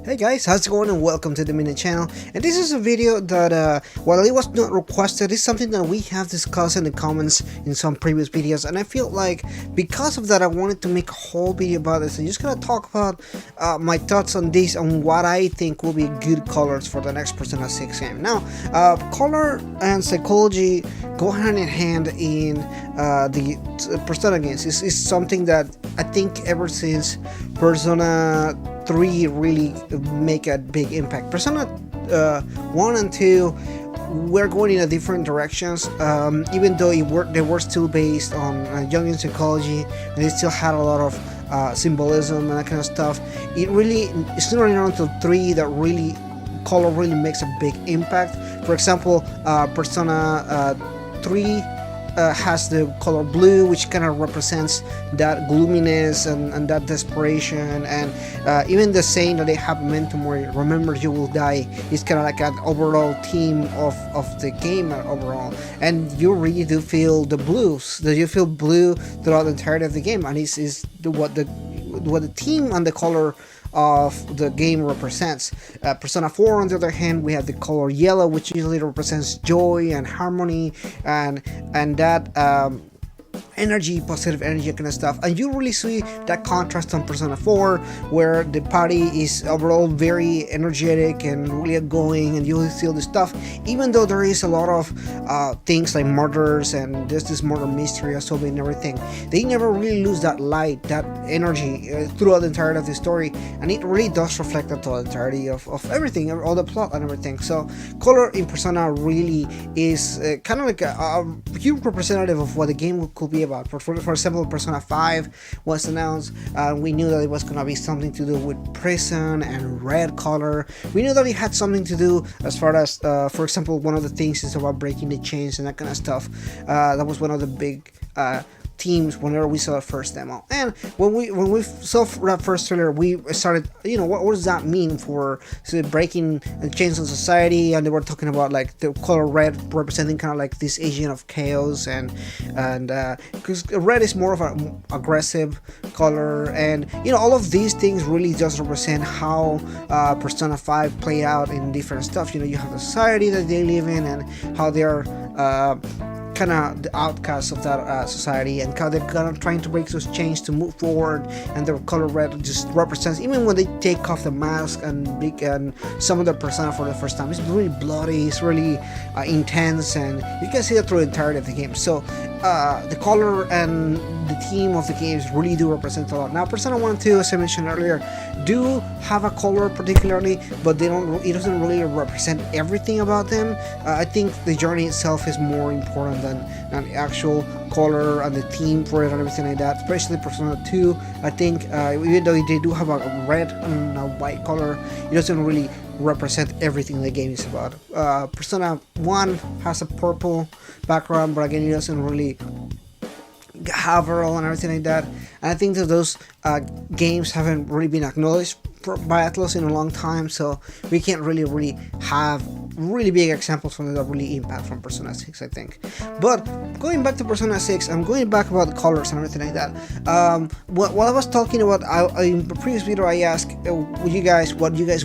Hey guys, how's it going and welcome to the Minute Channel. And this is a video that, while it was not requested, is something that we have discussed in the comments in some previous videos. And I feel like because of that, I wanted to make a whole video about this. I'm just gonna talk about my thoughts on this, on what I think will be good colors for the next Persona 6 game. Now, color and psychology go hand in hand in the Persona games. It's something that I think ever since Persona 3 really make a big impact. Persona 1 and 2 were going in a different directions, even though they were still based on Jungian psychology, and they still had a lot of symbolism and that kind of stuff. It's not really until 3 that really color really makes a big impact. For example, Persona 3 has the color blue, which kind of represents that gloominess and that desperation, and even the saying that they have Mentomori, remember you will die, is kind of like an overall theme of the game overall. And you really do feel the blues, that you feel blue throughout the entirety of the game, and is what the theme and the color of the game represents. Persona 4, on the other hand, we have the color yellow, which usually represents joy and harmony, and that energy, positive energy, kind of stuff. And you really see that contrast on Persona 4, where the party is overall very energetic and really outgoing, and you feel the stuff, even though there is a lot of things like murders and there's this murder mystery solving and everything. They never really lose that light, that energy throughout the entirety of the story, and it really does reflect the entirety of everything, all the plot and everything. So color in Persona really is kind of like a huge representative of what the game could be about. For example, Persona 5 was announced. We knew that it was going to be something to do with prison and red color. We knew that it had something to do as far as, for example, one of the things is about breaking the chains and that kind of stuff. That was one of the big teams whenever we saw the first demo. And when we saw that first trailer, we started, what does that mean for breaking the chains of society? And they were talking about like the color red representing kind of like this agent of chaos, and because red is more of an aggressive color, and all of these things really just represent how Persona 5 played out in different stuff. You have the society that they live in, and how they're kind of the outcasts of that society, and how they're kind of trying to break those chains to move forward. And the color red just represents, even when they take off the mask and some of the persona for the first time, it's really bloody, it's really intense, and you can see that through the entirety of the game. So the color and the theme of the games really do represent a lot. Now, Persona 1 and 2, as I mentioned earlier, do have a color particularly, but it doesn't really represent everything about them. I think the journey itself is more important than the actual color and the theme for it and everything like that. Especially Persona 2, I think, even though they do have a red and a white color, it doesn't really represent everything the game is about. Persona 1 has a purple background, but again, it doesn't really have Earl and everything like that. And I think that those games haven't really been acknowledged by Atlus in a long time, so we can't really have really big examples from that really impact from Persona 6, I think. But going back to Persona 6, I'm going back about the colors and everything like that. While I was talking about, in the previous video, I asked what you guys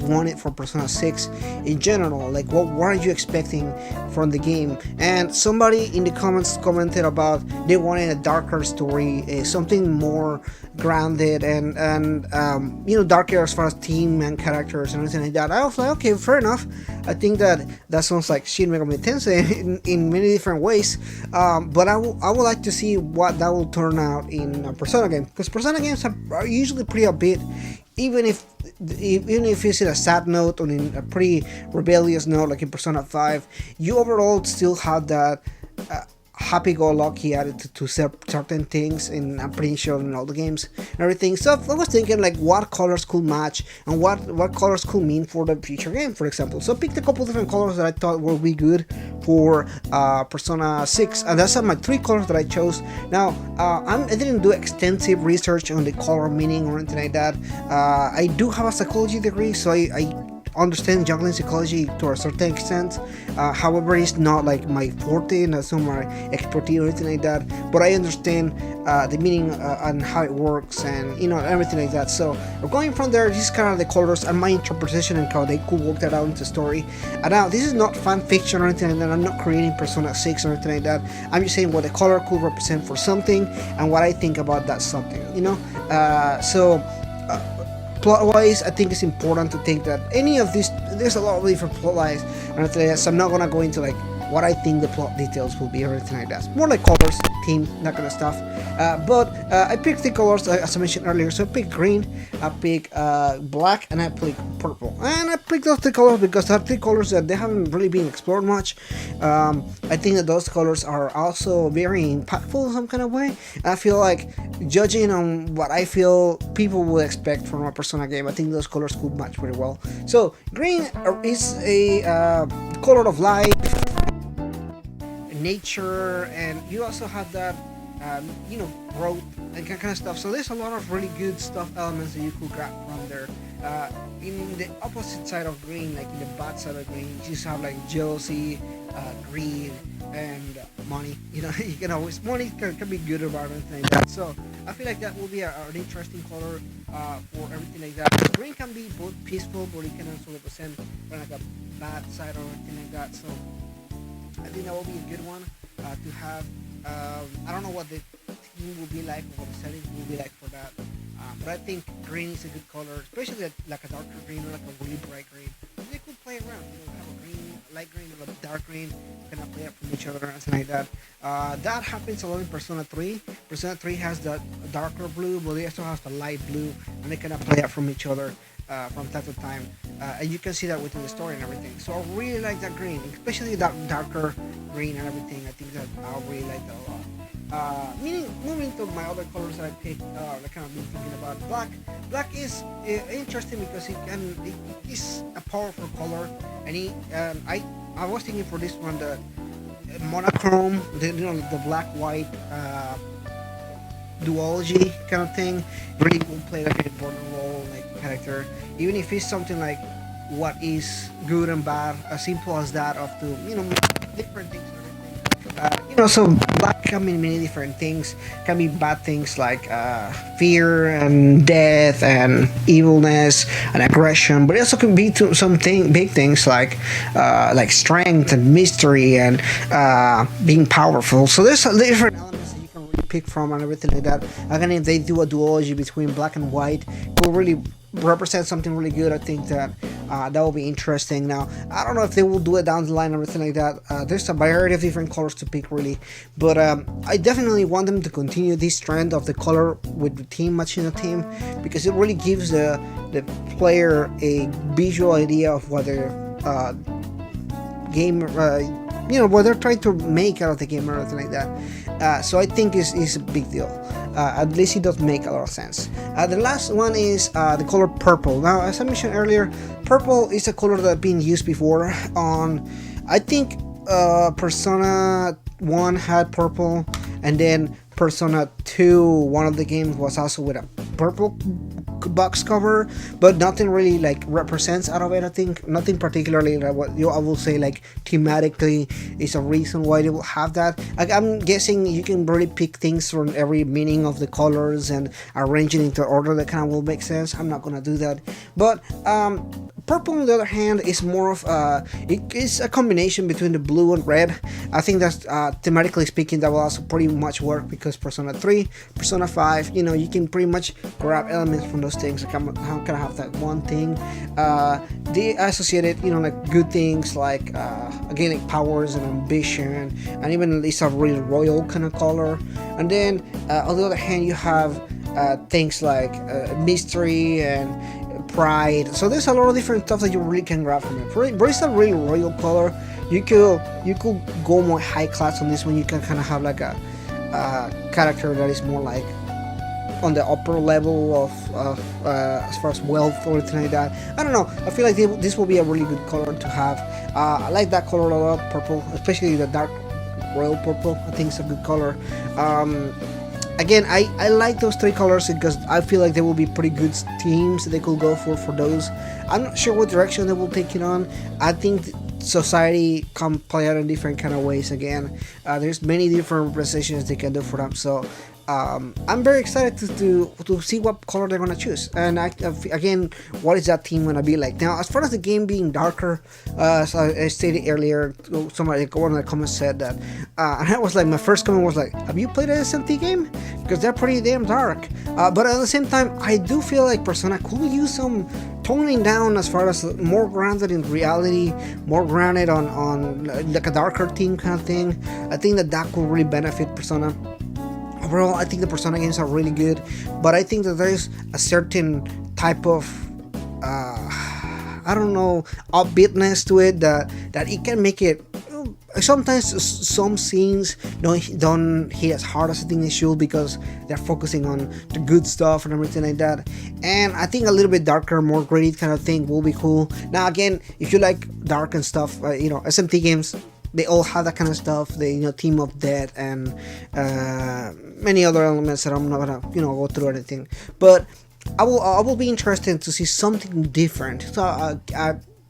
wanted for Persona 6 in general, like what are you expecting from the game? And somebody in the comments commented about they wanted a darker story, something more grounded and darker as far as theme and characters and everything like that. I was like, okay, fair enough. I think that sounds like Shin Megami Tensei in many different ways, but I would like to see what that will turn out in a Persona game, because Persona games are usually pretty upbeat, even if it's in a sad note or in a pretty rebellious note like in Persona 5, you overall still have that happy-go-lucky attitude to certain things, and I'm pretty sure in all the games and everything. So I was thinking like what colors could match and what colors could mean for the future game, for example. So I picked a couple different colors that I thought would be good for Persona 6, and that's my 3 colors that I chose. Now I didn't do extensive research on the color meaning or anything like that. I do have a psychology degree, so I understand juggling psychology to a certain extent. However, it's not like my forte, and that's not my expertise or anything like that. But I understand the meaning and how it works, and everything like that. So going from there, this is kind of the colors and my interpretation and how they could work that out into story. And now this is not fan fiction or anything like that. I'm not creating Persona 6 or anything like that. I'm just saying what the color could represent for something and what I think about that something. Plot wise, I think it's important to think that any of these, there's a lot of different plot lines and everything like that, so I'm not gonna go into like what I think the plot details will be or anything like that. It's more like colors, theme, that kind of stuff. But I picked the colors as I mentioned earlier. So I picked green, I picked black, and I picked purple. And I picked those three colors because they're three colors that they haven't really been explored much. I think that those colors are also very impactful in some kind of way. I feel like, judging on what I feel people will expect from a Persona game, I think those colors could match very well. So green is a color of life, nature, and you also have that growth and kind of stuff. So there's a lot of really good stuff elements that you could grab from there. In the opposite side of green, like in the bad side of green, you just have like jealousy, greed, and money. You can always, money can be good or bad or anything like that. So I feel like that will be an interesting color for everything like that. Green can be both peaceful, but it can also represent kind of like a bad side or anything like that. So I think that will be a good one to have. I don't know what the theme will be like, or what the settings will be like for that. But I think green is a good color, especially like a darker green or like a really bright green. They could play around. Have a green, light green, or a dark green, kind of play up from each other and something like that. That happens a lot in Persona 3. Persona 3 has the darker blue, but it also has the light blue, and they kind of play up from each other. From time to time, and you can see that within the story and everything. So I really like that green, especially that darker green and everything. I think that I really like that a lot. Moving to my other colors that I picked, I kind of been thinking about black. Black is interesting because it is a powerful color, and I was thinking for this one the monochrome, the black white. Duology kind of thing really will play like an important role, like character, even if it's something like what is good and bad, as simple as that, of the different things and everything. So black can mean many different things. Can be bad things like fear and death and evilness and aggression, but it also can be to something big things like strength and mystery and being powerful. So there's different elements that you can really pick from and everything like that. Again, if they do a duology between black and white, it will really represent something really good. I think that that will be interesting. Now, I don't know if they will do it down the line or everything like that. There's a variety of different colors to pick, really, but I definitely want them to continue this trend of the color with the team matching the team, because it really gives the player a visual idea of what their game, what they're trying to make out of the game or anything like that. So I think is a big deal. At least it does make a lot of sense. The last one is the color purple. Now, as I mentioned earlier, purple is a color that's been used before on, I think, Persona 1 had purple, and then Persona 2, one of the games was also with a purple box cover, but nothing really like represents out of it. I think nothing particularly like what I will say like thematically is a reason why they will have that. Like, I'm guessing you can really pick things from every meaning of the colors and arrange it into order that kind of will make sense. I'm not gonna do that, but purple on the other hand is more of it is a combination between the blue and red. I think that's thematically speaking that will also pretty much work, because Persona 3, Persona 5, you can pretty much grab elements from those things. Like, how can I have that one thing? They associated, like good things like again, like powers and ambition, and even it's a really royal kind of color. And then on the other hand, you have things like mystery and pride. So there's a lot of different stuff that you really can grab from it. But it's a really royal color. You could go more high class on this one. You can kind of have like a character that is more like on the upper level of as far as wealth or anything like that. I don't know. I feel like this will be a really good color to have. I like that color a lot, purple, especially the dark royal purple. I think it's a good color. again, I like those three colors because I feel like they will be pretty good teams that they could go for those. I'm not sure what direction they will take it on. I think society can play out in different kind of ways. Again, there's many different representations they can do for them, so I'm very excited to see what color they're gonna choose, and again, what is that team gonna be like. Now, as far as the game being darker, as I stated earlier, somebody, one of the comments said that, and I was like, my first comment was like, have you played a SMT game? Because they're pretty damn dark, but at the same time, I do feel like Persona could use some toning down as far as more grounded in reality, more grounded on like a darker theme kind of thing. I think that could really benefit Persona. Overall, I think the Persona games are really good, but I think that there is a certain type of I don't know, upbeatness to it that it can make it. Sometimes some scenes don't hit as hard as I think they should because they're focusing on the good stuff and everything like that. And I think a little bit darker, more gritty kind of thing will be cool. Now, again, if you like dark and stuff, SMT games, they all have that kind of stuff. They, Team of Death and many other elements that I'm not gonna, go through or anything. But I will be interested to see something different. So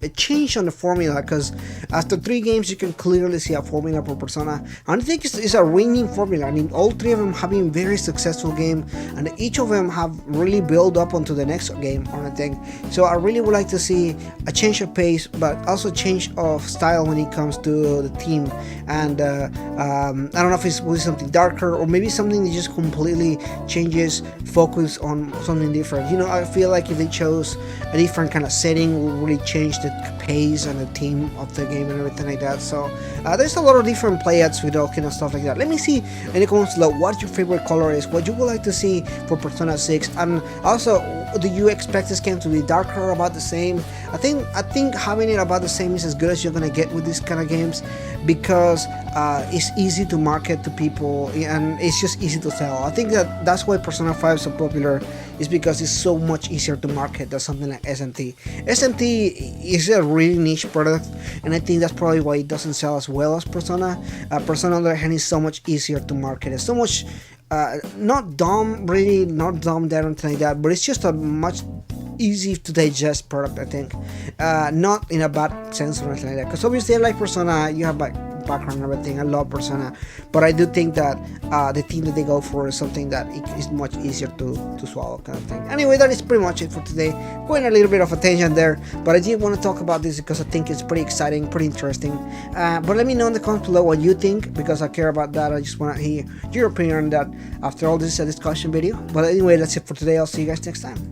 a change on the formula, because after 3 games you can clearly see a formula for Persona, and I think it's a winning formula. I mean, all 3 of them have been very successful game, and each of them have really built up onto the next game on a thing. So I really would like to see a change of pace, but also change of style when it comes to the team. And I don't know if it's something darker or maybe something that just completely changes focus on something different. I feel like if they chose a different kind of setting, it would really change the pace and the theme of the game and everything like that. So there's a lot of different playouts with all kind of stuff like that. Let me see in the comments below what your favorite color is, what you would like to see for Persona 6, and also, do you expect this game to be darker or about the same? I think having it about the same is as good as you're gonna get with these kind of games, because it's easy to market to people and it's just easy to sell. I think that's why Persona 5 is so popular, is because it's so much easier to market than something like SMT. SMT is a really niche product, and I think that's probably why it doesn't sell as well as Persona. Persona, on the other hand, is so much easier to market. It's so much not dumb, really not dumb down or anything like that, but it's just a much easy to digest product, I think. Not in a bad sense or anything like that, because obviously I like Persona, you have background and everything, I love Persona, but I do think that the theme that they go for is something that is much easier to swallow kind of thing. Anyway, that is pretty much it for today. Going a little bit of a tangent there, but I did want to talk about this because I think it's pretty exciting, pretty interesting. But let me know in the comments below what you think, because I care about that. I just want to hear your opinion on that. After all, this is a discussion video. But anyway, that's it for today. I'll see you guys next time.